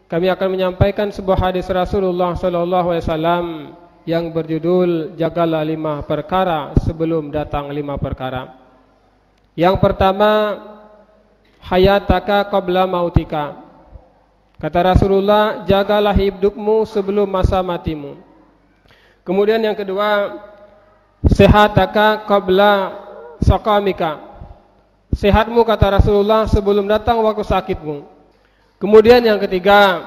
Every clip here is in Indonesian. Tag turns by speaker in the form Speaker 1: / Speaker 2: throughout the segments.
Speaker 1: kami akan menyampaikan sebuah hadis Rasulullah SAW yang berjudul jagalah 5 perkara sebelum datang 5 perkara. Yang pertama, hayataka qabla mautika. Kata Rasulullah, jagalah hidupmu sebelum masa matimu. Kemudian yang kedua, sehataka qabla saqamika. Sehatmu, kata Rasulullah, sebelum datang waktu sakitmu. Kemudian yang ketiga,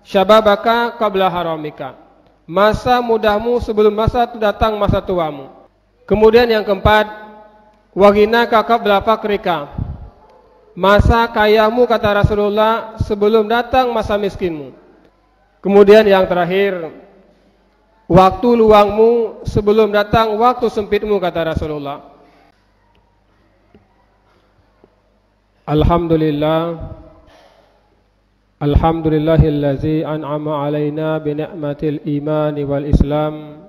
Speaker 1: syababaka qabla haramika. Masa mudahmu sebelum masa datang masa tuamu. Kemudian yang keempat, waghinaka qabla fakrika. Masa kayamu, kata Rasulullah, sebelum datang masa miskinmu. Kemudian yang terakhir, waktu luangmu sebelum datang waktu sempitmu, kata Rasulullah. Alhamdulillahillazi an'ama alaina bi ni'matil iman wal islam.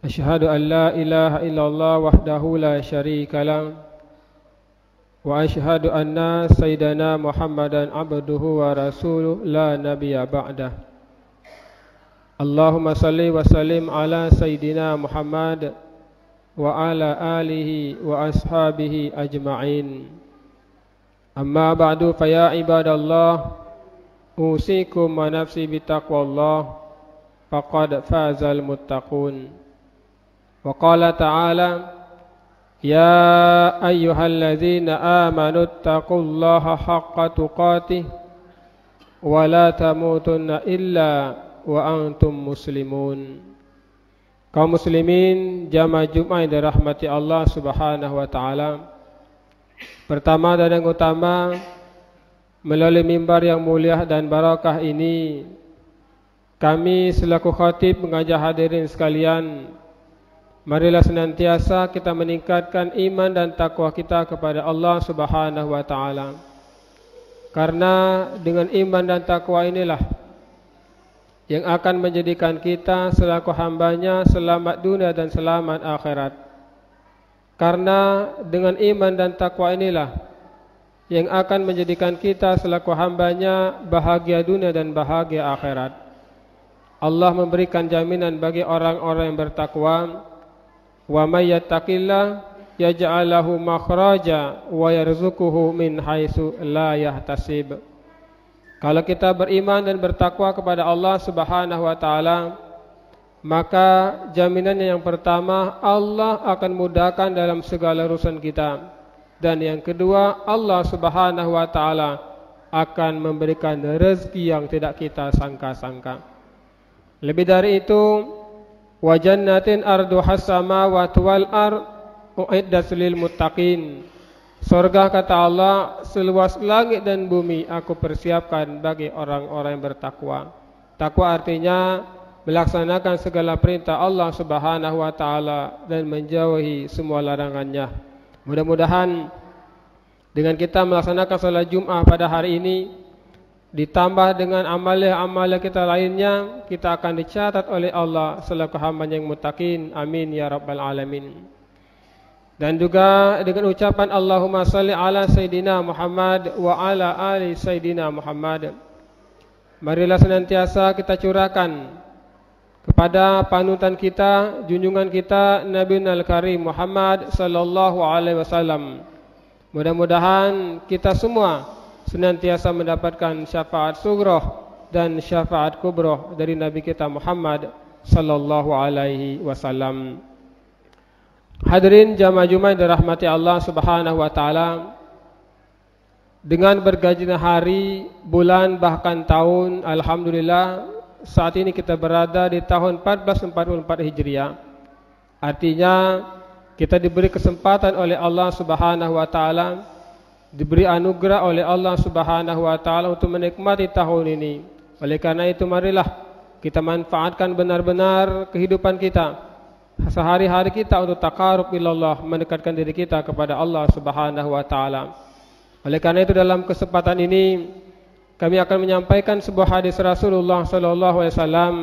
Speaker 1: Asyhadu an la ilaha illallah wahdahu la syarika lah. Wa asyhadu anna sayyidana Muhammadan abduhu wa rasuluh la nabiyya ba'dah. Allahumma salli wa sallim ala sayyidina Muhammad wa ala alihi wa ashabihi ajma'in. Amma ba'du, fa ya ibadallah, usikum wa nafsi bitaqwallah, faqad fazal muttaqun. Wa qala ta'ala, ya ayyuhalladzina amanu taqullaha haqqa tuqatih wa la tamutunna illa wa antum muslimun. Kaum muslimin jamaah Jumat yang dirahmati Allah Subhanahu wa taala. Pertama dan yang utama, melalui mimbar yang mulia dan barakah ini, kami selaku khatib mengajak hadirin sekalian, marilah senantiasa kita meningkatkan iman dan takwa kita kepada Allah Subhanahu wa taala. Karena dengan iman dan takwa inilah yang akan menjadikan kita selaku hambanya selamat dunia dan selamat akhirat. Karena dengan iman dan takwa inilah yang akan menjadikan kita selaku hambanya bahagia dunia dan bahagia akhirat. Allah memberikan jaminan bagi orang-orang yang bertakwa, wa may yattaqillah yaj'al lahu makhraja wa yarzuquhu min haitsu la yahtasib. Kalau kita beriman dan bertakwa kepada Allah Subhanahu wa taala, maka jaminannya yang pertama, Allah akan mudahkan dalam segala urusan kita. Dan yang kedua, Allah Subhanahu wa taala akan memberikan rezeki yang tidak kita sangka-sangka. Lebih dari itu, wa jannatin arduhas samawati wal ard uiddat lil muttaqin. Surga, kata Allah, seluas langit dan bumi aku persiapkan bagi orang-orang yang bertakwa. Takwa artinya melaksanakan segala perintah Allah Subhanahu wa taala dan menjauhi semua larangannya. Mudah-mudahan dengan kita melaksanakan salat Jumat pada hari ini, ditambah dengan amalan-amalan kita lainnya, kita akan dicatat oleh Allah selaku hamba-Nya yang muttaqin. Amin ya rabbal alamin. Dan juga dengan ucapan Allahumma salli ala sayyidina Muhammad wa ala ali sayyidina Muhammad, marilah senantiasa kita curahkan kepada panutan kita, junjungan kita, Nabi Al-Karim Muhammad sallallahu alaihi wasallam. Mudah-mudahan kita semua senantiasa mendapatkan syafaat sughroh dan syafaat kubroh dari Nabi kita Muhammad sallallahu alaihi wasallam. Hadirin jamaah Jumat yang dirahmati Allah Subhanahu wa taala, dengan bergantinya hari, bulan, bahkan tahun, alhamdulillah saat ini kita berada di tahun 1444 Hijriah. Artinya kita diberi kesempatan oleh Allah Subhanahu wa taala, diberi anugerah oleh Allah Subhanahu wa taala untuk menikmati tahun ini. Oleh karena itu marilah kita manfaatkan benar-benar kehidupan kita, sehari-hari kita untuk taqarrub ilallah, mendekatkan diri kita kepada Allah Subhanahu wa taala. Oleh karena itu dalam kesempatan ini kami akan menyampaikan sebuah hadis Rasulullah sallallahu alaihi wasallam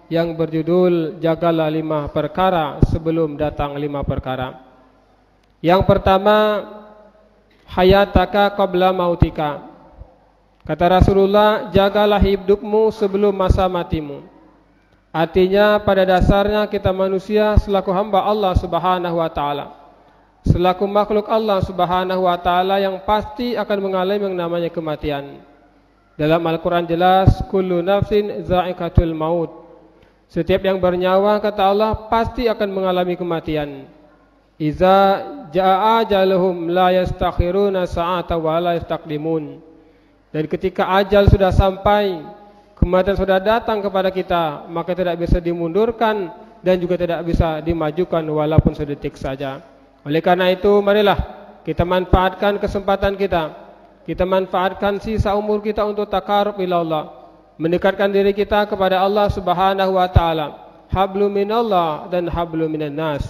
Speaker 1: yang berjudul jagalah 5 perkara sebelum datang 5 perkara. Yang pertama, hayataka qabla mautika. Kata Rasulullah, jagalah hidupmu sebelum masa matimu. Artinya pada dasarnya kita manusia selaku hamba Allah Subhanahu wa taala, selaku makhluk Allah Subhanahu wa taala yang pasti akan mengalami yang namanya kematian. Dalam Al-Qur'an jelas, kullu nafsin za'iqatul maut. Setiap yang bernyawa, kata Allah, pasti akan mengalami kematian. Iza jaa ajaluhum la yastakhiruna sa'ata wa la yastaqdimun. Dan ketika ajal sudah sampai, kematian sudah datang kepada kita, maka tidak bisa dimundurkan dan juga tidak bisa dimajukan walaupun sedetik saja. Oleh karena itu, marilah kita manfaatkan kesempatan kita. Kita manfaatkan sisa umur kita untuk taqarrub ila Allah, mendekatkan diri kita kepada Allah Subhanahu wa taala. Hablum minallah dan hablum minan nas.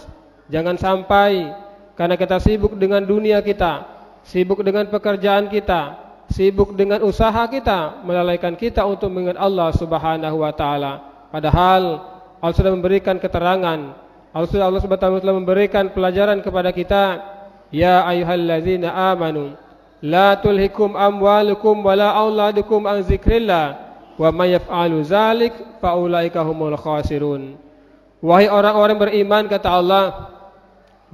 Speaker 1: Jangan sampai karena kita sibuk dengan dunia kita, sibuk dengan pekerjaan kita, sibuk dengan usaha kita, melalaikan kita untuk mengingat Allah Subhanahu wa taala. Padahal Allah sudah memberikan keterangan, Allah Subhanahu wa taala memberikan pelajaran kepada kita, ya ayyuhallazina amanu la tulhikum amwalukum wala auladukum an dzikrillah wa may yaf'alu dzalik fa ulaika humul khasirun. Wahai orang-orang beriman, kata Allah,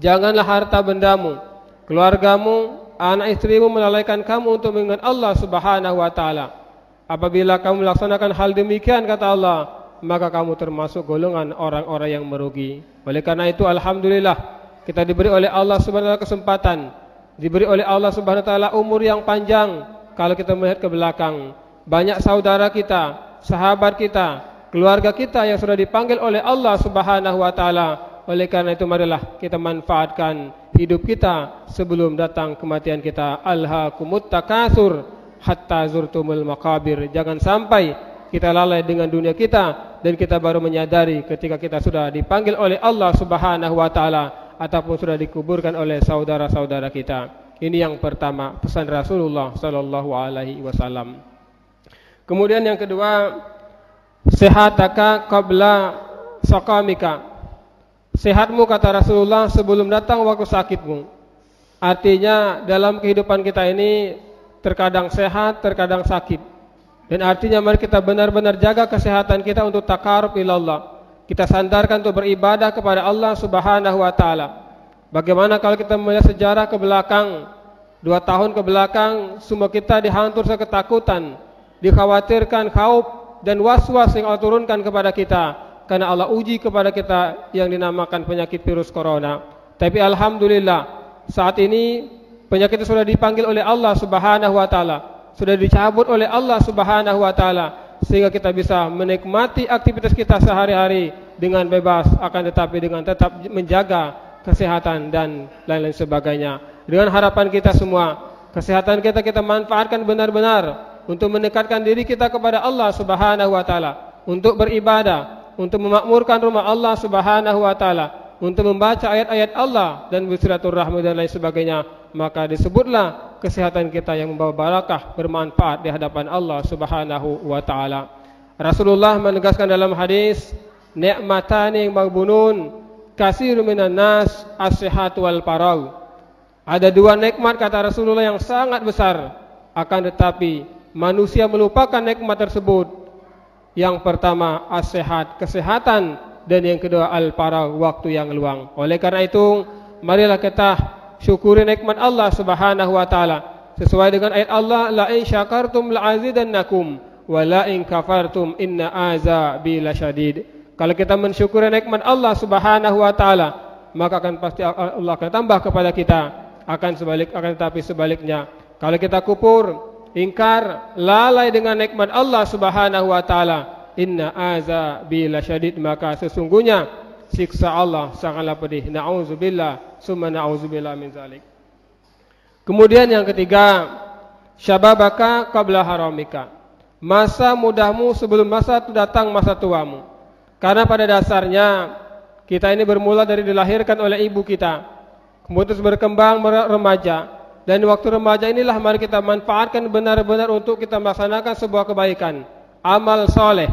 Speaker 1: janganlah harta bendamu, keluargamu, anak istrimu melalaikan kamu untuk mengingat Allah Subhanahu wa taala. Apabila kamu melaksanakan hal demikian, kata Allah, maka kamu termasuk golongan orang-orang yang merugi. Oleh karena itu, alhamdulillah, kita diberi oleh Allah Subhanahu wa taala kesempatan, diberi oleh Allah Subhanahu wa taala umur yang panjang. Kalau kita melihat ke belakang, banyak saudara kita, sahabat kita, keluarga kita yang sudah dipanggil oleh Allah Subhanahu wa taala. Oleh karena itu, marilah kita manfaatkan hidup kita sebelum datang kematian kita. Alhaakumut takatsur hatta zurtumul maqabir. Jangan sampai kita lalai dengan dunia kita dan kita baru menyadari ketika kita sudah dipanggil oleh Allah Subhanahu wa taala ataupun sudah dikuburkan oleh saudara-saudara kita. Ini yang pertama, pesan Rasulullah sallallahu alaihi wasallam. Kemudian yang kedua, sehataka qabla saqamika. Sehatmu, kata Rasulullah, sebelum datang waktu sakitmu. Artinya dalam kehidupan kita ini terkadang sehat, terkadang sakit. Dan artinya mari kita benar-benar jaga kesehatan kita untuk taqarrub ila Allah. Kita sandarkan untuk beribadah kepada Allah Subhanahu wa taala. Bagaimana kalau kita melihat sejarah ke belakang, 2 tahun ke belakang, semua kita dihantur ketakutan, dikhawatirkan khauf dan was-was yang Allah turunkan kepada kita. Karena Allah uji kepada kita yang dinamakan penyakit virus corona. Tapi alhamdulillah, saat ini penyakit itu sudah dipanggil oleh Allah Subhanahu wa taala, sudah dicabut oleh Allah Subhanahu wa taala, sehingga kita bisa menikmati aktivitas kita sehari-hari dengan bebas, akan tetapi dengan tetap menjaga kesehatan dan lain-lain sebagainya. Dengan harapan kita semua, kesehatan kita manfaatkan benar-benar untuk mendekatkan diri kita kepada Allah Subhanahu wa taala, untuk beribadah, untuk memakmurkan rumah Allah Subhanahu wa taala, untuk membaca ayat-ayat Allah dan bersilaturahmi dan lain sebagainya. Maka disebutlah kesehatan kita yang membawa barakah, bermanfaat di hadapan Allah Subhanahu wa taala. Rasulullah menegaskan dalam hadis, ni'matani maghbunun katsirun minan nas as-sihat wal faragh. Ada 2 nikmat, kata Rasulullah, yang sangat besar, akan tetapi manusia melupakan nikmat tersebut. Yang pertama as-sehat, kesehatan, dan yang kedua al-faragh, waktu yang luang. Oleh karena itu, marilah kita syukuri nikmat Allah Subhanahu wa taala sesuai dengan ayat Allah, la in syakartum la'azidannakum wa la in kafartum inna azabi lasyadid. Kalau kita mensyukuri nikmat Allah Subhanahu wa taala, maka akan pasti Allah akan tambah kepada kita. Akan tetapi sebaliknya, kalau kita kufur, ingkar, lalai dengan nikmat Allah Subhanahu wa taala, inna azabi lasyadid, maka sesungguhnya siksa Allah sangatlah pedih. Na'udzubillah, summa na'udzubillah min zalik. Kemudian yang ketiga, syababaka qabla haramika. Masa mudahmu sebelum masa datang masa tuamu. Karena pada dasarnya kita ini bermula dari dilahirkan oleh ibu kita, kemudian berkembang remaja. Dan waktu remaja inilah mari kita manfaatkan benar-benar untuk kita melaksanakan sebuah kebaikan, amal soleh.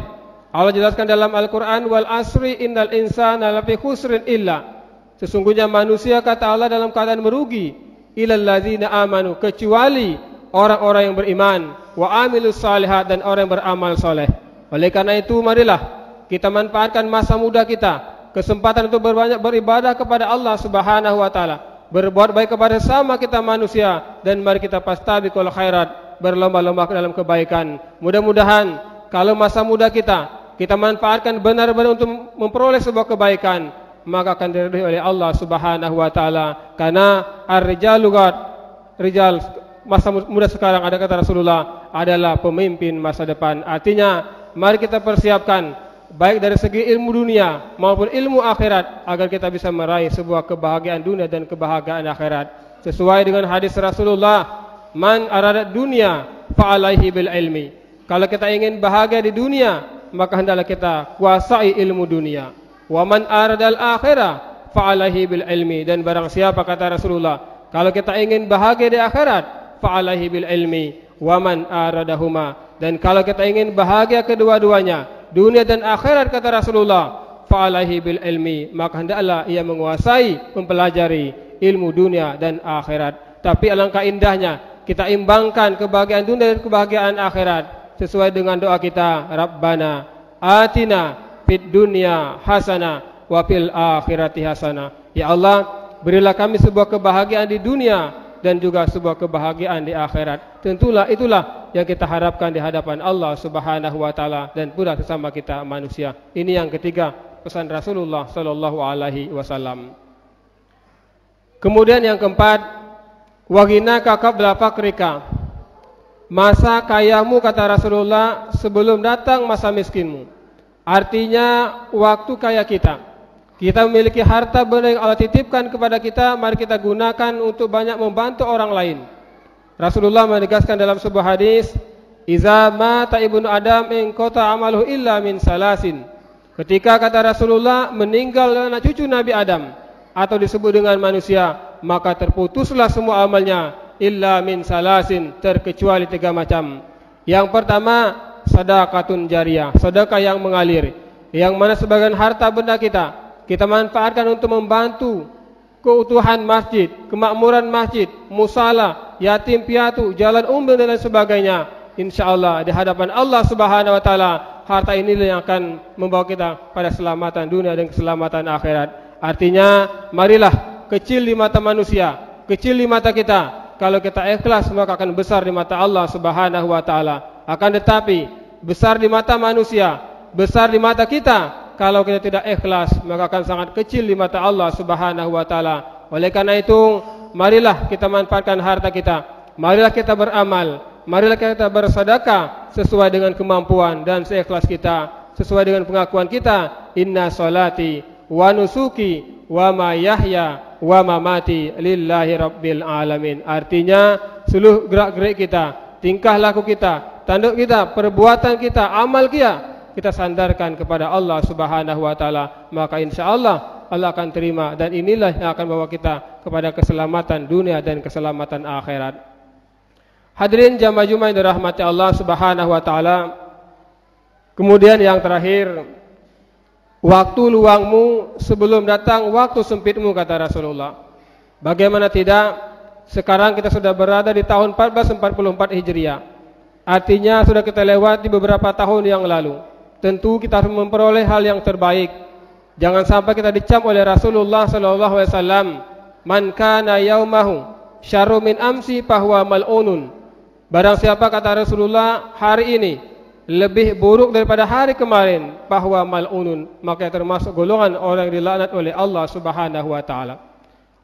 Speaker 1: Allah jelaskan dalam Al-Quran, wal asri innal insana lafi khusrin illa. Sesungguhnya manusia, kata Allah, dalam keadaan merugi, illal ladzina amanu, kecuali orang-orang yang beriman, wa amilus salihat, dan orang yang beramal soleh. Oleh karena itu marilah kita manfaatkan masa muda kita, kesempatan untuk berbanyak beribadah kepada Allah Subhanahu wa taala, berbuat baik kepada sesama kita manusia, dan mari kita fastabiqul khairat, berlomba-lomba dalam kebaikan. Mudah-mudahan kalau masa muda kita manfaatkan benar-benar untuk memperoleh sebuah kebaikan, maka akan diridhoi oleh Allah Subhanahu wa taala. Karena ar-rijalu rijal, masa muda sekarang, ada kata Rasulullah, adalah pemimpin masa depan. Artinya mari kita persiapkan baik dari segi ilmu dunia maupun ilmu akhirat agar kita bisa meraih sebuah kebahagiaan dunia dan kebahagiaan akhirat. Sesuai dengan hadis Rasulullah, man arada dunia fa'alaihi bil ilmi. Kalau kita ingin bahagia di dunia, maka hendaklah kita kuasai ilmu dunia. Wa man aradal akhirah fa'alaihi bil ilmi. Dan barang siapa, kata Rasulullah, kalau kita ingin bahagia di akhirat, fa'alaihi bil ilmi wa man aradahuma. Dan kalau kita ingin bahagia kedua-duanya, dunia dan akhirat, kata Rasulullah, fa'alaihi bil ilmi, maka hendaklah ia menguasai, mempelajari ilmu dunia dan akhirat. Tapi alangkah indahnya kita imbangkan kebahagiaan dunia dan kebahagiaan akhirat sesuai dengan doa kita, Rabbana atina fid dunya hasanah wa fil akhirati hasanah. Ya Allah, berilah kami sebuah kebahagiaan di dunia dan juga sebuah kebahagiaan di akhirat. Tentulah itulah yang kita harapkan di hadapan Allah Subhanahu wa taala dan pula sesama kita manusia. Ini yang ketiga, pesan Rasulullah sallallahu alaihi wasallam. Kemudian yang keempat, wa ghinaka qabla faqrika. Masa kayamu, kata Rasulullah, sebelum datang masa miskinmu. Artinya waktu kaya kita memiliki harta benda yang Allah titipkan kepada kita, mari kita gunakan untuk banyak membantu orang lain. Rasulullah menegaskan dalam sebuah hadis, iza mata ibnu adam in qata amaluhu illa min salasin. Ketika, kata Rasulullah, meninggal anak cucu Nabi Adam atau disebut dengan manusia, maka terputuslah semua amalnya illa min salasin, terkecuali 3 macam. Yang pertama, sedekahun jariyah, sedekah yang mengalir, yang mana sebagian harta benda kita manfaatkan untuk membantu keutuhan masjid, kemakmuran masjid, musala, yatim piatu, jalan umum dan lain sebagainya. Insyaallah di hadapan Allah Subhanahu wa taala, harta inilah yang akan membawa kita pada keselamatan dunia dan keselamatan akhirat. Artinya marilah kecil di mata manusia, kecil di mata kita. Kalau kita ikhlas, maka akan besar di mata Allah Subhanahu wa taala. Akan tetapi besar di mata manusia, besar di mata kita, kalau kita tidak ikhlas, maka akan sangat kecil di mata Allah Subhanahu wa taala. Oleh karena itu, marilah kita manfaatkan harta kita. Marilah kita beramal, marilah kita bersedekah sesuai dengan kemampuan dan seikhlas kita, sesuai dengan pengakuan kita, inna sholati wa nusuki wa ma yahya wa mamati lillahi rabbil alamin. Artinya seluruh gerak-gerik kita, tingkah laku kita, tanduk kita, perbuatan kita, amal kita sandarkan kepada Allah Subhanahu wa taala, maka insyaallah Allah akan terima, dan inilah yang akan bawa kita kepada keselamatan dunia dan keselamatan akhirat. Hadirin jamaah Jumat yang dirahmati Allah Subhanahu wa taala. Kemudian yang terakhir, waktu luangmu sebelum datang waktu sempitmu, kata Rasulullah. Bagaimana tidak, sekarang kita sudah berada di tahun 1444 Hijriah. Artinya sudah kita lewati beberapa tahun yang lalu. Tentu kita harus memperoleh hal yang terbaik. Jangan sampai kita dicap oleh Rasulullah sallallahu alaihi wasallam, man kana yaumahu syarru min amsi fahuwa mal'unun. Barang siapa, kata Rasulullah, hari ini lebih buruk daripada hari kemarin, bahwa mal'unun, maka termasuk golongan orang yang dilaknat oleh Allah Subhanahu wa taala.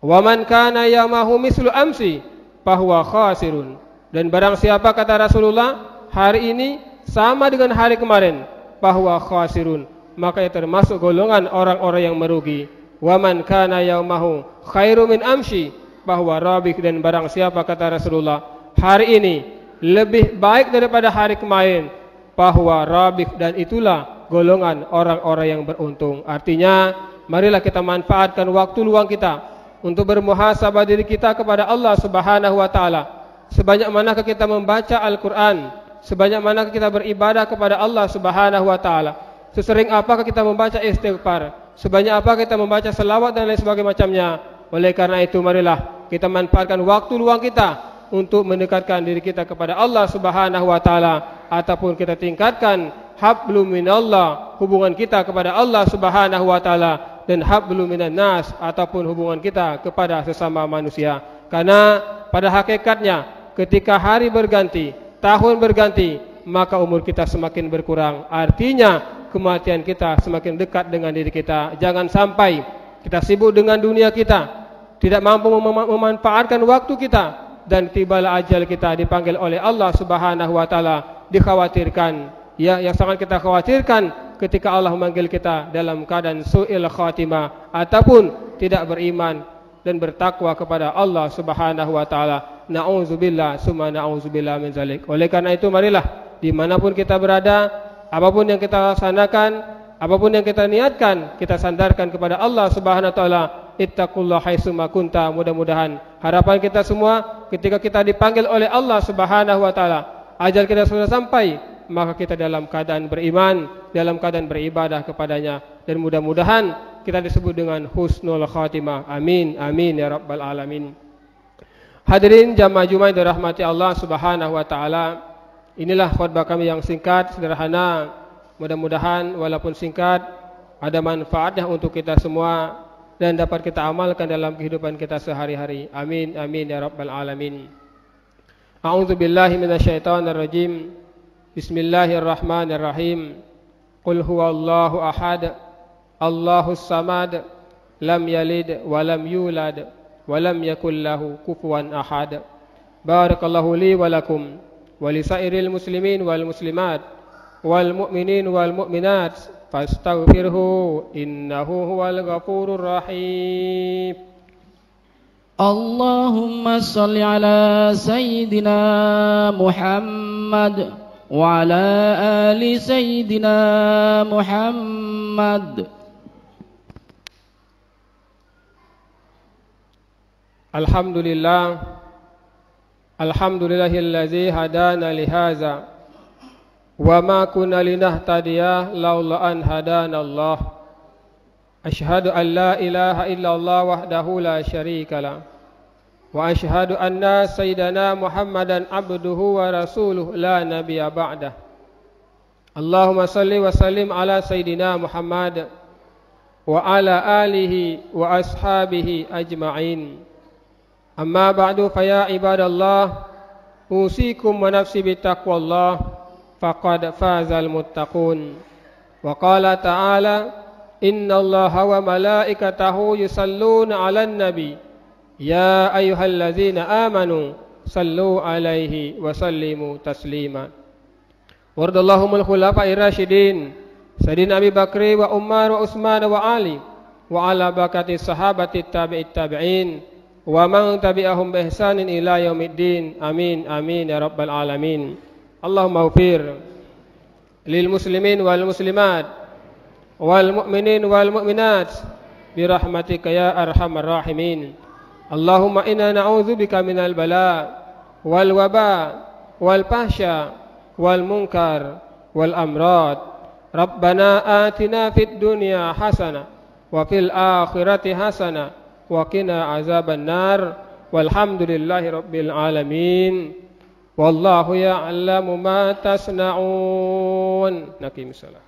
Speaker 1: Wa man kana yaumahu mislu amsi fahuwa khasirun. Dan barang siapa, kata Rasulullah, hari ini sama dengan hari kemarin, bahwa khasirun, maka termasuk golongan orang-orang yang merugi. Wa man kana yaumahu khairu min amsi bahwa rabih. Dan barang siapa, kata Rasulullah, hari ini lebih baik daripada hari kemarin, bahwa rabih, dan itulah golongan orang-orang yang beruntung. Artinya marilah kita manfaatkan waktu luang kita untuk bermuhasabah diri kita kepada Allah Subhanahu wa taala. Sebanyak manakah kita membaca Al-Quran, sebanyak manakah kita beribadah kepada Allah Subhanahu wa taala, sesering apakah kita membaca istighfar, sebanyak apa kita membaca selawat dan lain sebagainya macamnya. Oleh karena itu marilah kita manfaatkan waktu luang kita untuk mendekatkan diri kita kepada Allah Subhanahu wa taala, ataupun kita tingkatkan hablum minallah, hubungan kita kepada Allah Subhanahu wa taala, dan hablum minan nas, ataupun hubungan kita kepada sesama manusia. Karena pada hakikatnya ketika hari berganti, tahun berganti, maka umur kita semakin berkurang. Artinya kematian kita semakin dekat dengan diri kita. Jangan sampai kita sibuk dengan dunia kita, tidak mampu memanfaatkan waktu kita, dan tibalah ajal kita dipanggil oleh Allah Subhanahu wa taala. Dikhawatirkan, ya, yang sangat kita khawatirkan ketika Allah memanggil kita dalam keadaan su'il khatimah, ataupun tidak beriman dan bertakwa kepada Allah Subhanahu wa taala. Na'udzubillah summa na'udzubillah min zalik. Oleh karena itu, marilah dimanapun kita berada, apapun yang kita laksanakan, apapun yang kita niatkan, kita sandarkan kepada Allah Subhanahu wa taala. Ittaqullaha haitsuma kunta. Mudah-mudahan harapan kita semua ketika kita dipanggil oleh Allah Subhanahu wa taala, ajal kita sudah sampai, maka kita dalam keadaan beriman, dalam keadaan beribadah kepadanya, dan mudah-mudahan kita disebut dengan husnul khatimah. Amin, amin ya rabbal alamin. Hadirin jamaah Jumat yang dirahmati Allah Subhanahu wa taala, inilah khutbah kami yang singkat, sederhana. Mudah-mudahan walaupun singkat ada manfaatnya untuk kita semua dan dapat kita amalkan dalam kehidupan kita sehari-hari. Amin, amin ya rabbal alamin. A'udzu billahi minasyaitonir rajim. Bismillahirrahmanirrahim. Qul huwallahu ahad, Allahus samad, lam yalid wa lam yulad wa lam yakul lahu kufuwan ahad. Barakallahu li wa lakum wa lisairil muslimin wal muslimat wal mu'minin wal mu'minat fastaghfirhu innahu huwal ghafurur rahim.
Speaker 2: Allahumma salli ala sayyidina Muhammad wa ala ali sayyidina Muhammad.
Speaker 1: Alhamdulillah, alhamdulillahillazi hadana lihaza wa ma kunna linahtadiya laula an hadana Allah. Asyhadu an la ilaha illallah wahdahu la syarika lah, wa asyhadu anna sayyidana Muhammadan abduhu wa rasuluh la nabiyya ba'dah. Allahumma salli wa sallim ala sayyidina Muhammad wa ala alihi wa ashabihi ajma'in. Amma ba'du, faya ibadallah, usikum wa nafsi bittaqwallah, faqad fazal muttaqun. Wa qala ta'ala, inna allaha wa malaikatahu yusalluna 'alan nabi, ya ayyuhallazina amanu sallu 'alaihi wa sallimu taslima. Wardallahumul khulafa'ir rasyidin sayyidina Abi Bakri wa Umar wa Utsman wa Ali wa ala bakati sahabati tabi'it tabi'in wa man tabi'ahum bi ihsanin ila yaumiddin. Amin, amin ya rabbal alamin. Allahumma ighfir lil muslimin wal muslimat wal mu'minin wal mu'minat bi rahmatika ya arhamar rahimin. Allahumma inna na'udzubika minal bala wal waba wal fahsya wal munkar wal amrad. Rabbana atina fid dunya hasanah wa fil akhirati hasanah wa qina azaban nar. Walhamdulillahi rabbil alamin. Wallahu ya'lamu ma tasna'un. Naqimus salat.